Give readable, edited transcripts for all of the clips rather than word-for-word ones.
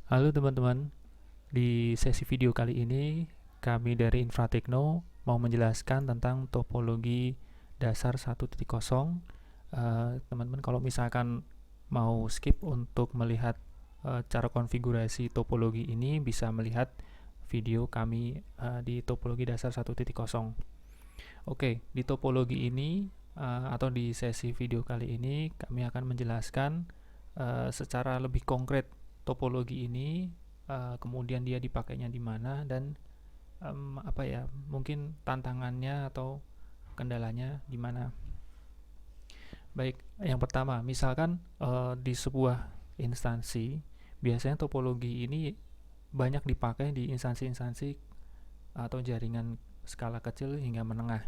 Halo teman-teman, di sesi video kali ini kami dari Infratekno mau menjelaskan tentang topologi dasar 1.0. Teman-teman kalau misalkan mau skip untuk melihat cara konfigurasi topologi ini bisa melihat video kami di topologi dasar 1.0. Oke, di topologi ini atau di sesi video kali ini kami akan menjelaskan secara lebih konkret topologi ini, kemudian dia dipakainya di mana dan apa ya, mungkin tantangannya atau kendalanya di mana. Baik, yang pertama, misalkan di sebuah instansi, biasanya topologi ini banyak dipakai di instansi-instansi atau jaringan skala kecil hingga menengah,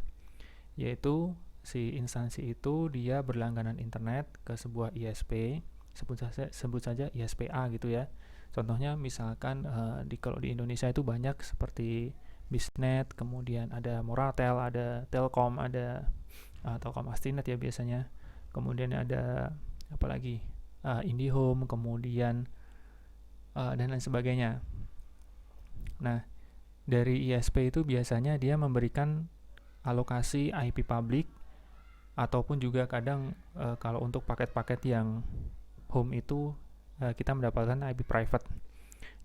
yaitu si instansi itu dia berlangganan internet ke sebuah ISP, sebut saja ISPA gitu ya. Contohnya misalkan kalau di Indonesia itu banyak seperti Bisnet, kemudian ada Moratel, ada Telkom, ada Telkom Astinet ya biasanya. Kemudian ada apa lagi? IndiHome, kemudian dan lain sebagainya. Nah, dari ISP itu biasanya dia memberikan alokasi IP public ataupun juga kadang kalau untuk paket-paket yang home itu kita mendapatkan IP private.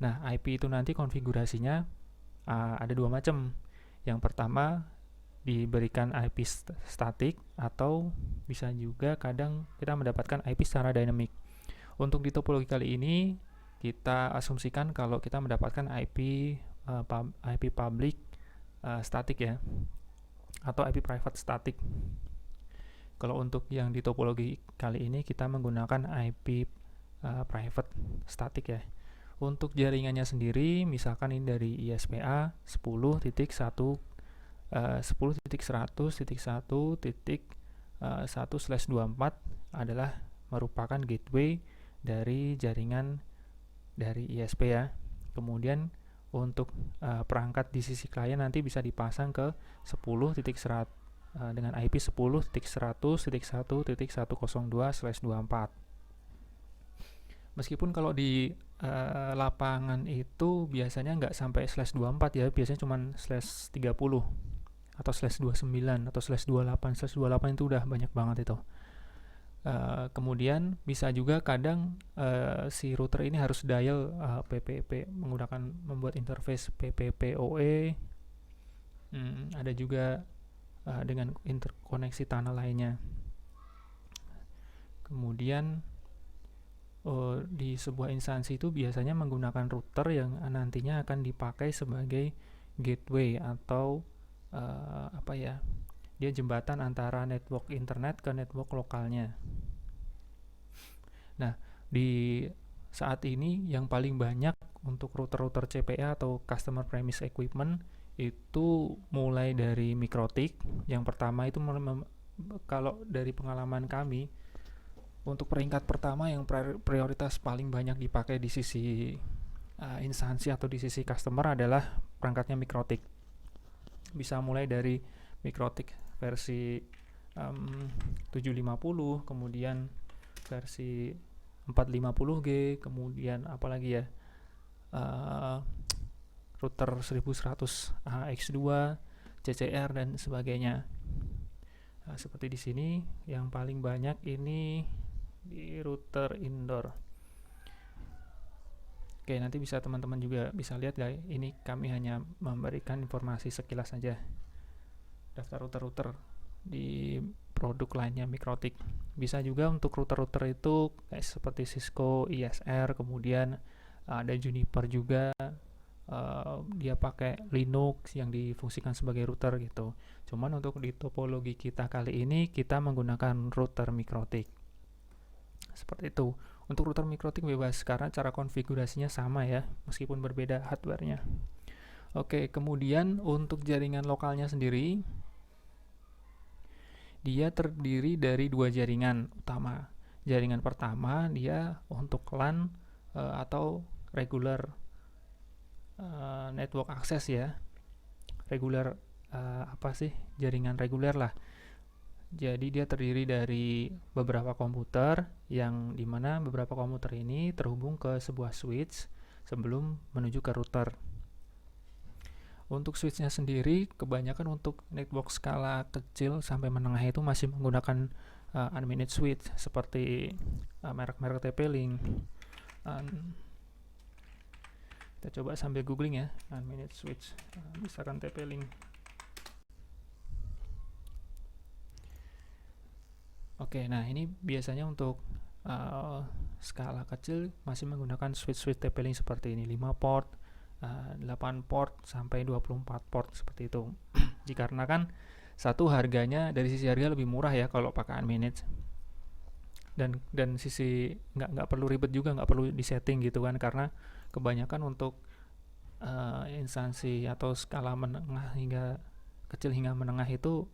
Nah, IP itu nanti konfigurasinya ada dua macam. Yang pertama diberikan IP statik atau bisa juga kadang kita mendapatkan IP secara dynamic. Untuk di topologi kali ini kita asumsikan kalau kita mendapatkan IP public statik ya, atau IP private statik. Kalau untuk yang di topologi kali ini kita menggunakan IP private statik ya. Untuk jaringannya sendiri, misalkan ini dari ISPA 10.100.1/24 adalah merupakan gateway dari jaringan dari ISP ya. Kemudian untuk perangkat di sisi klien nanti bisa dipasang ke 10.100 dengan IP 10.100.1.102/24. Meskipun kalau di lapangan itu biasanya nggak sampai /24 ya, biasanya cuma /30 atau /29 atau /28 itu udah banyak banget itu. Kemudian bisa juga kadang si router ini harus dial PPP membuat interface PPPoE. Ada juga dengan interkoneksi tunnel lainnya. Kemudian di sebuah instansi itu biasanya menggunakan router yang nantinya akan dipakai sebagai gateway atau dia jembatan antara network internet ke network lokalnya. Nah, di saat ini yang paling banyak untuk router-router CPE atau Customer Premise Equipment itu mulai dari Mikrotik. Yang pertama itu kalau dari pengalaman kami, untuk peringkat pertama yang prioritas paling banyak dipakai di sisi instansi atau di sisi customer adalah perangkatnya Mikrotik. Bisa mulai dari Mikrotik versi 750, kemudian versi 450G, kemudian apalagi ya, router 1100 AX2, CCR dan sebagainya. Seperti di sini yang paling banyak ini di router indoor. Oke, nanti bisa teman-teman juga bisa lihat guys. Ini kami hanya memberikan informasi sekilas saja. Daftar router-router di produk lainnya Mikrotik. Bisa juga untuk router-router itu kayak seperti Cisco, ISR, kemudian ada Juniper juga. Dia pakai Linux yang difungsikan sebagai router gitu. Cuman untuk di topologi kita kali ini kita menggunakan router Mikrotik. Seperti itu. Untuk router Mikrotik bebas karena cara konfigurasinya sama ya, meskipun berbeda hardware-nya. Oke, kemudian untuk jaringan lokalnya sendiri, dia terdiri dari dua jaringan utama. Jaringan pertama dia untuk LAN atau regular network access ya. Regular jaringan reguler lah. Jadi dia terdiri dari beberapa komputer yang dimana beberapa komputer ini terhubung ke sebuah switch. sebelum menuju ke router. Untuk switchnya sendiri kebanyakan untuk network skala kecil sampai menengah itu masih menggunakan unmanaged switch seperti merek-merek TP-Link. Kita coba sambil googling ya, unmanaged switch, misalkan TP-Link. Oke, nah ini biasanya untuk skala kecil masih menggunakan switch TP-Link seperti ini, 5 port, 8 port sampai 24 port seperti itu. Dikarenakan satu, harganya dari sisi harga lebih murah ya kalau pakai unmanaged, dan sisi nggak perlu ribet juga, nggak perlu disetting gitu kan, karena kebanyakan untuk instansi atau skala menengah hingga kecil hingga menengah itu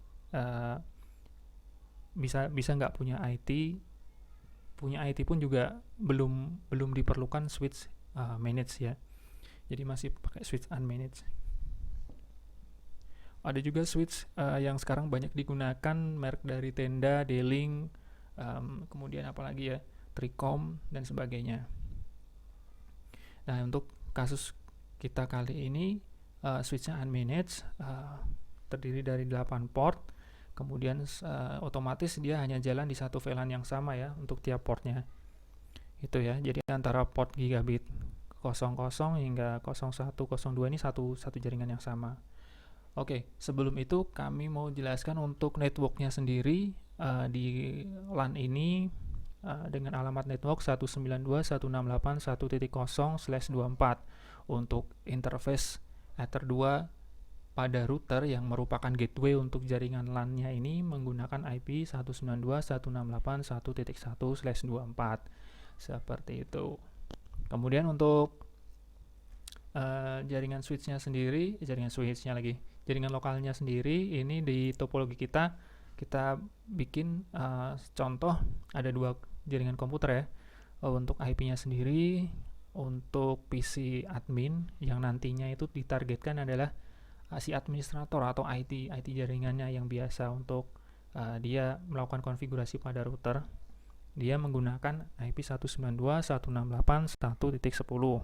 bisa nggak punya IT pun juga belum diperlukan switch managed ya. Jadi masih pakai switch unmanaged. Ada juga switch yang sekarang banyak digunakan merek dari Tenda, D-Link, kemudian apalagi ya, Tricom dan sebagainya. Nah, untuk kasus kita kali ini switchnya unmanaged, terdiri dari 8 port, kemudian otomatis dia hanya jalan di satu VLAN yang sama ya untuk tiap portnya. Itu ya, jadi antara port gigabit 00 hingga 01, 02 ini satu jaringan yang sama. Oke, sebelum itu kami mau jelaskan untuk networknya sendiri. Di LAN ini dengan alamat network 192.168.1.0/24 untuk interface Ether 2 pada router yang merupakan gateway untuk jaringan LAN-nya ini menggunakan IP 192.168.1.1/24 seperti itu. Kemudian untuk jaringan lokalnya sendiri, ini di topologi kita bikin contoh ada 2 jaringan komputer ya. Untuk IP-nya sendiri, untuk PC admin yang nantinya itu ditargetkan adalah si administrator atau IT jaringannya yang biasa untuk dia melakukan konfigurasi pada router. Dia menggunakan IP 192.168.1.10.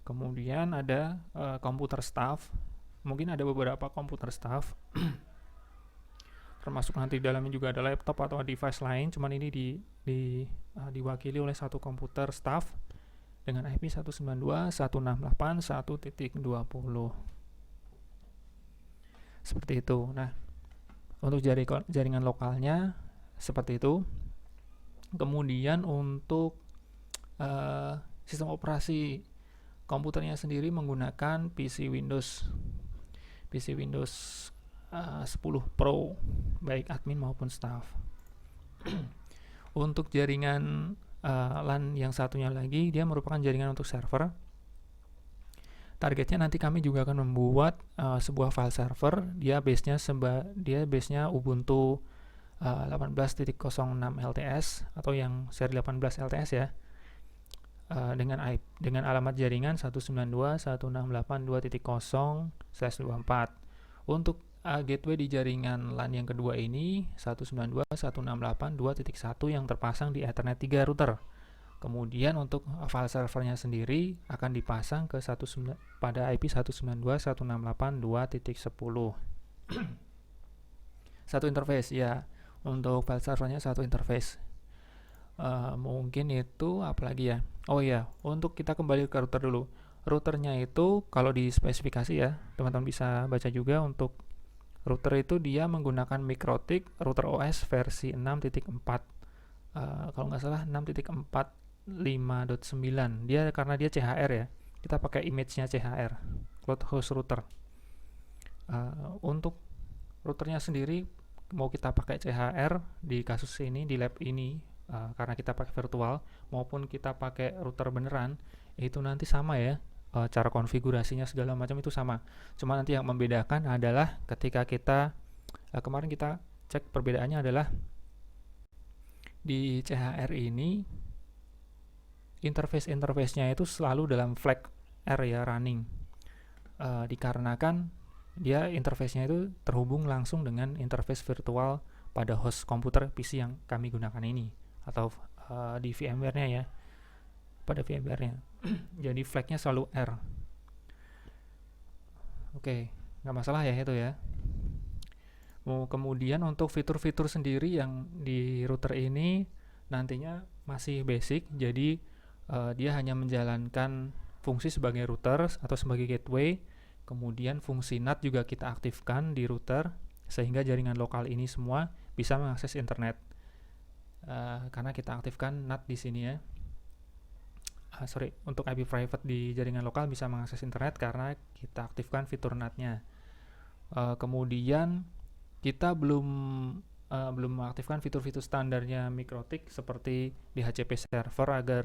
Kemudian ada komputer staff. Mungkin ada beberapa komputer staff termasuk nanti dalamnya juga ada laptop atau device lain, cuman ini diwakili oleh satu komputer staff dengan IP 192.168.1.20 seperti itu. Nah, untuk jaringan lokalnya seperti itu. Kemudian untuk sistem operasi komputernya sendiri menggunakan PC Windows 10 Pro, baik admin maupun staff. Untuk jaringan LAN yang satunya lagi, dia merupakan jaringan untuk server. Targetnya nanti kami juga akan membuat sebuah file server. Dia base-nya Ubuntu 18.06 LTS atau yang seri 18 LTS ya. Dengan alamat jaringan 192.168.2.0/24. Untuk gateway di jaringan LAN yang kedua ini 192.168.2.1 yang terpasang di Ethernet 3 router. Kemudian untuk file servernya sendiri akan dipasang pada IP 192.168.2.10. Satu interface ya. Untuk file servernya satu interface. Mungkin itu apalagi ya. Oh ya, untuk kita kembali ke router dulu. Routernya itu kalau di spesifikasi ya, teman-teman bisa baca juga. Untuk router itu dia menggunakan MikroTik router OS versi 6.4. Kalau nggak salah 6.45.9. Karena dia CHR ya. Kita pakai image-nya CHR, Cloud Host Router. Untuk routernya sendiri mau kita pakai CHR di kasus ini, di lab ini, karena kita pakai virtual maupun kita pakai router beneran, itu nanti sama ya, cara konfigurasinya segala macam itu sama. Cuma nanti yang membedakan adalah ketika kita kemarin kita cek, perbedaannya adalah di CHR ini interface-nya itu selalu dalam flag R ya, running, dikarenakan dia interface-nya itu terhubung langsung dengan interface virtual pada host komputer PC yang kami gunakan ini, atau di VMware-nya ya, pada VMware-nya. Jadi flagnya selalu R. Oke, nggak masalah ya itu ya. Kemudian untuk fitur-fitur sendiri yang di router ini nantinya masih basic, jadi dia hanya menjalankan fungsi sebagai router atau sebagai gateway. Kemudian fungsi NAT juga kita aktifkan di router sehingga jaringan lokal ini semua bisa mengakses internet. Karena kita aktifkan NAT di sini ya. Untuk IP private di jaringan lokal bisa mengakses internet karena kita aktifkan fitur NAT-nya. Kemudian kita belum mengaktifkan fitur-fitur standarnya MikroTik seperti DHCP server agar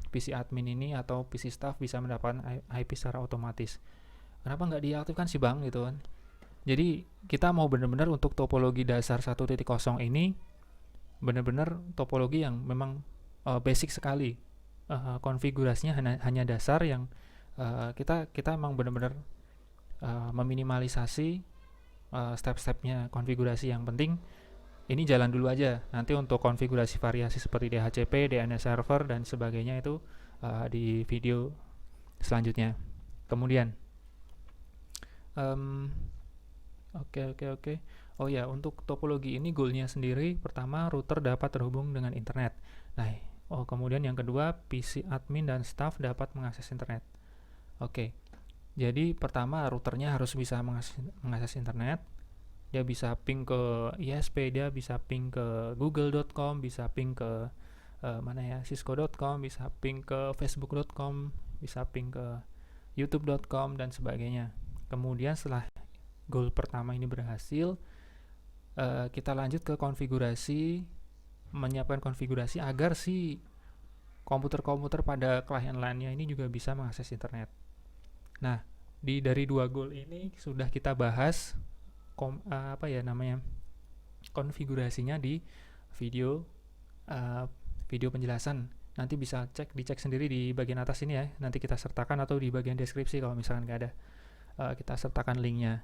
PC admin ini atau PC staff bisa mendapatkan IP secara otomatis. Kenapa nggak diaktifkan sih bang gitu kan? Jadi kita mau benar-benar untuk topologi dasar 1.0 ini benar-benar topologi yang memang basic sekali. Konfigurasinya hanya dasar yang kita emang benar-benar meminimalisasi step-stepnya konfigurasi. Yang penting ini jalan dulu aja. Nanti untuk konfigurasi variasi seperti DHCP, DNS server dan sebagainya itu di video selanjutnya. Kemudian oke. Oh ya, untuk topologi ini goalnya sendiri pertama router dapat terhubung dengan internet. Nah, kemudian yang kedua PC admin dan staff dapat mengakses internet. Oke. Jadi pertama routernya harus bisa mengakses internet. Dia bisa ping ke ISP, dia bisa ping ke google.com, bisa ping ke cisco.com, bisa ping ke facebook.com, bisa ping ke youtube.com dan sebagainya. Kemudian setelah goal pertama ini berhasil, kita lanjut ke konfigurasi, menyiapkan konfigurasi agar si komputer-komputer pada klien lainnya ini juga bisa mengakses internet. Nah, dari dua goal ini sudah kita bahas konfigurasinya di video penjelasan. Nanti bisa dicek sendiri di bagian atas ini ya. Nanti kita sertakan atau di bagian deskripsi kalau misalkan nggak ada. Kita sertakan linknya.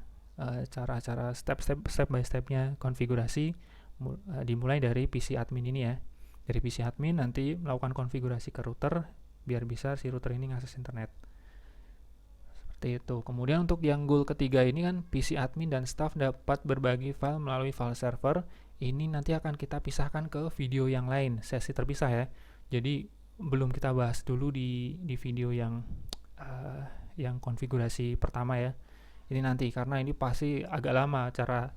Cara-cara step by stepnya konfigurasi dimulai dari PC admin ini ya. Dari PC admin nanti melakukan konfigurasi ke router biar bisa si router ini ngakses internet. Itu. Kemudian untuk yang goal ketiga ini kan PC admin dan staff dapat berbagi file melalui file server. Ini nanti akan kita pisahkan ke video yang lain, sesi terpisah ya. Jadi belum kita bahas dulu di video yang konfigurasi pertama ya. Ini nanti karena ini pasti agak lama cara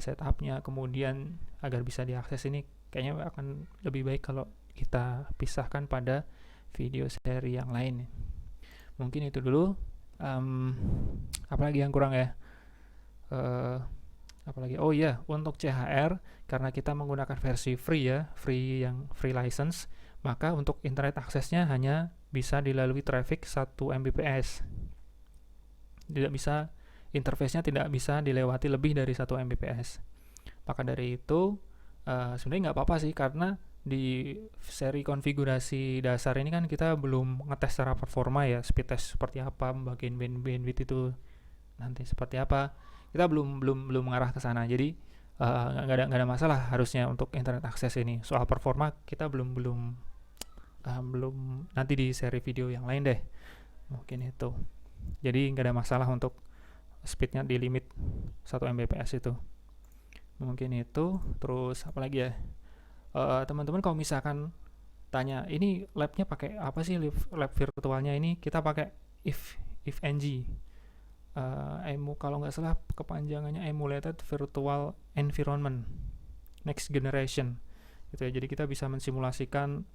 setupnya, kemudian agar bisa diakses ini kayaknya akan lebih baik kalau kita pisahkan pada video seri yang lain. Mungkin itu dulu. Apalagi yang kurang ya? Apalagi? Oh iya, untuk CHR karena kita menggunakan versi free ya, free license, maka untuk internet aksesnya hanya bisa dilalui traffic 1 Mbps. Interface-nya tidak bisa dilewati lebih dari 1 Mbps. Maka dari itu sebenarnya nggak apa-apa sih, karena di seri konfigurasi dasar ini kan kita belum ngetes secara performa ya, speed test seperti apa, bagian bandwidth itu nanti seperti apa, kita belum mengarah ke sana. Jadi nggak ada masalah harusnya untuk internet akses ini. Soal performa kita belum nanti di seri video yang lain deh mungkin itu. Jadi nggak ada masalah untuk speednya di limit 1 Mbps itu. Mungkin itu. Terus apalagi ya, teman-teman kalau misalkan tanya ini labnya pakai apa sih, lab virtualnya ini kita pakai ifng, EMU kalau nggak salah kepanjangannya Emulated Virtual Environment Next Generation gitu ya. Jadi kita bisa mensimulasikan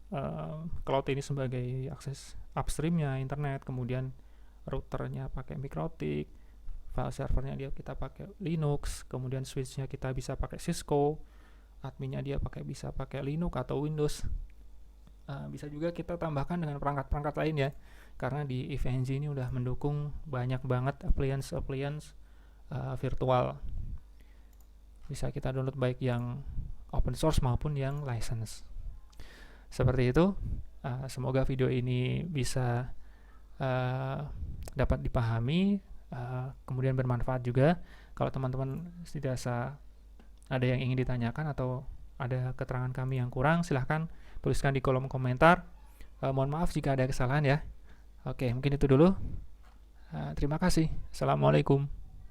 cloud ini sebagai akses upstreamnya internet, kemudian routernya pakai MikroTik, file servernya kita pakai Linux, kemudian switchnya kita bisa pakai Cisco, adminnya bisa pakai Linux atau Windows. Bisa juga kita tambahkan dengan perangkat-perangkat lain ya, karena di ifng ini udah mendukung banyak banget appliance virtual. Bisa kita download baik yang open source maupun yang license. Seperti itu. Semoga video ini bisa dapat dipahami, kemudian bermanfaat juga. Kalau teman-teman dirasa ada yang ingin ditanyakan atau ada keterangan kami yang kurang, silahkan tuliskan di kolom komentar. Mohon maaf jika ada kesalahan ya. Oke, mungkin itu dulu. Terima kasih. Assalamualaikum.